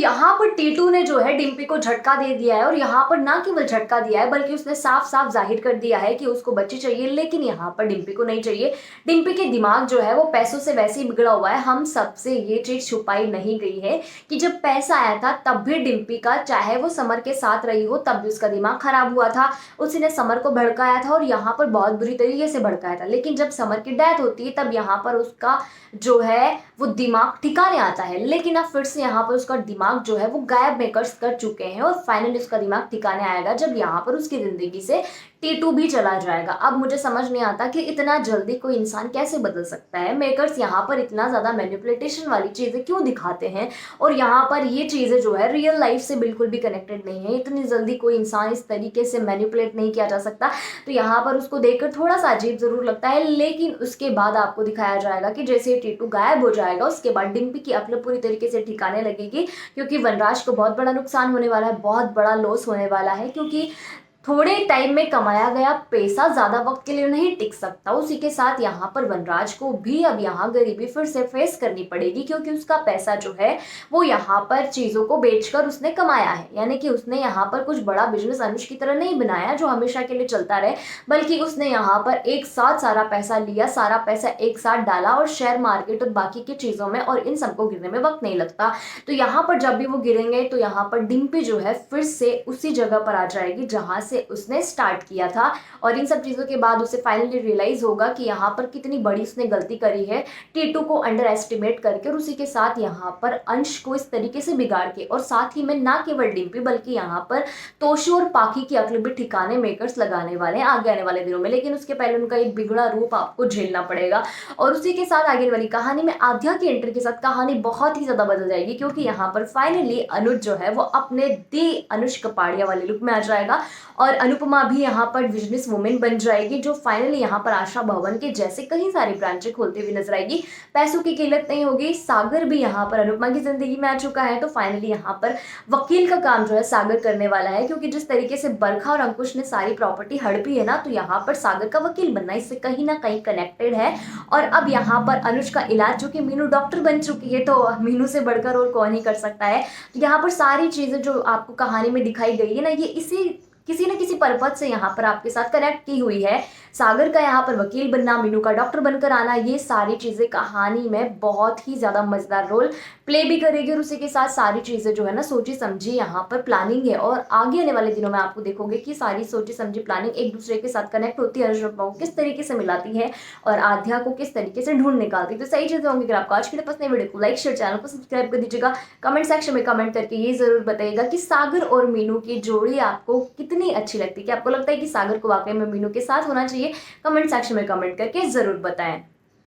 यहाँ पर टीटू ने जो है डिम्पी को झटका दे दिया है और यहाँ पर ना केवल झटका दिया है बल्कि उसने साफ साफ जाहिर कर दिया है कि उसको बच्ची चाहिए, लेकिन यहाँ पर डिम्पी को नहीं चाहिए। डिम्पी के दिमाग जो है वो पैसों से वैसे ही बिगड़ा हुआ है। हम सबसे ये चीज छुपाई नहीं गई है कि जब पैसा आया था तब भी डिम्पी का, चाहे वो समर के साथ रही हो, तब भी उसका दिमाग खराब हुआ था। उसने समर को भड़काया था और यहाँ पर बहुत बुरी तरीके से भड़काया था, लेकिन जब समर की डेथ होती है तब यहाँ पर उसका जो है वो दिमाग ठिकाने आता है। लेकिन अब फिर से यहाँ पर उसका दिमाग जो है वो गायब मेकर्स कर चुके हैं और फाइनली उसका दिमाग ठिकाने आएगा जब यहाँ पर उसकी जिंदगी से टीटू भी चला जाएगा। अब मुझे समझ नहीं आता कि इतना जल्दी कोई इंसान कैसे बदल सकता है। मेकर्स यहाँ पर इतना ज्यादा मैनिपुलेटेशन वाली चीजें क्यों दिखाते हैं और यहाँ पर ये चीजें जो है रियल लाइफ से बिल्कुल भी कनेक्टेड नहीं है। इतनी जल्दी कोई इंसान इस तरीके से मैनिपुलेट नहीं किया जा सकता। तो यहाँ पर उसको देखकर थोड़ा सा अजीब जरूर लगता है, लेकिन उसके बाद आपको दिखाया जाएगा कि जैसे टीटू गायब हो जाएगा उसके बाद डिम्पी की अक्ल पूरी तरीके से ठिकाने लगेगी, क्योंकि वनराज को बहुत बड़ा नुकसान होने वाला है, बहुत बड़ा लॉस होने वाला है, क्योंकि थोड़े टाइम में कमाया गया पैसा ज्यादा वक्त के लिए नहीं टिक सकता। उसी के साथ यहाँ पर वनराज को भी अब यहाँ गरीबी फिर से फेस करनी पड़ेगी, क्योंकि उसका पैसा जो है वो यहाँ पर चीजों को बेचकर उसने कमाया है। यानी कि उसने यहाँ पर कुछ बड़ा बिजनेस अनुज की तरह नहीं बनाया जो हमेशा के लिए चलता रहे, बल्कि उसने यहाँ पर एक साथ सारा पैसा लिया, सारा पैसा एक साथ डाला और शेयर मार्केट और बाकी की चीजों में, और इन सबको गिरने में वक्त नहीं लगता। तो यहाँ पर जब भी वो गिरेंगे तो यहाँ पर डिम्पी जो है फिर से उसी जगह पर आ जाएगी जहां से उसने स्टार्ट किया था। और इन सब चीजों के बाद उसे फाइनली रियलाइज होगा कि यहाँ पर कितनी बड़ी उसने गलती करी है टीटू को अंडर एस्टिमेट करके, और उसी के साथ यहाँ पर अंश को इस तरीके से बिगाड़ के, और साथ ही में ना केवल डिम्पी बल्कि यहाँ पर तोशु और पाखी की अक्ल भी ठिकाने मेकर्स लगाने वाले हैं आगे आने वाले दिनों में। लेकिन उसके पहले उनका एक बिगड़ा रूप आपको झेलना पड़ेगा। और उसी के साथ आगे वाली कहानी में आध्या की एंट्री के साथ कहानी बहुत ही ज्यादा बदल जाएगी, क्योंकि यहाँ पर फाइनली अनुज जो है वो अपने दी अनुज कपाड़िया वाले लुक में आ जाएगा और अनुपमा भी यहाँ पर बिजनेस वुमेन बन जाएगी, जो फाइनली यहाँ पर आशा भवन के जैसे कई सारी ब्रांचें खोलती हुई नजर आएगी। पैसों की किल्लत नहीं होगी। सागर भी यहाँ पर अनुपमा की जिंदगी में आ चुका है, तो फाइनली यहाँ पर वकील का काम जो है सागर करने वाला है, क्योंकि जिस तरीके से बरखा और अंकुश ने सारी प्रॉपर्टी हड़पी है ना, तो यहाँ पर सागर का वकील बनना इससे कहीं ना कहीं कनेक्टेड है। और अब यहाँ पर अनुज का इलाज, जो कि मीनू डॉक्टर बन चुकी है, तो मीनू से बढ़कर और कौन ही कर सकता है। तो यहाँ पर सारी चीजें जो आपको कहानी में दिखाई गई है ना, ये इसी किसी न किसी पर्पज से यहाँ पर आपके साथ कनेक्ट की हुई है। सागर का यहाँ पर वकील बनना, मीनू का डॉक्टर बनकर आना, ये सारी चीजें कहानी में बहुत ही ज्यादा मजेदार रोल प्ले भी करेगी। और उसी के साथ सारी चीजें जो है ना सोची समझी यहाँ पर प्लानिंग है, और आगे आने वाले दिनों में आपको देखोगे कि सारी सोची समझी प्लानिंग एक दूसरे के साथ कनेक्ट होती है, अनुष्का को किस तरीके से मिलाती है और आध्या को किस तरीके से ढूंढ निकालती है। तो सही चीजें होंगी। अगर आपको आज की पसंद है वीडियो को लाइक शेयर, चैनल को सब्सक्राइब कर दीजिएगा। कमेंट सेक्शन में कमेंट करके ये जरूर बताइएगा कि सागर और मीनू की जोड़ी आपको कितनी अच्छी लगती है। कि आपको लगता है कि सागर को वाकई में मीनू के साथ होना चाहिए? कमेंट सेक्शन में कमेंट करके जरूर बताएं।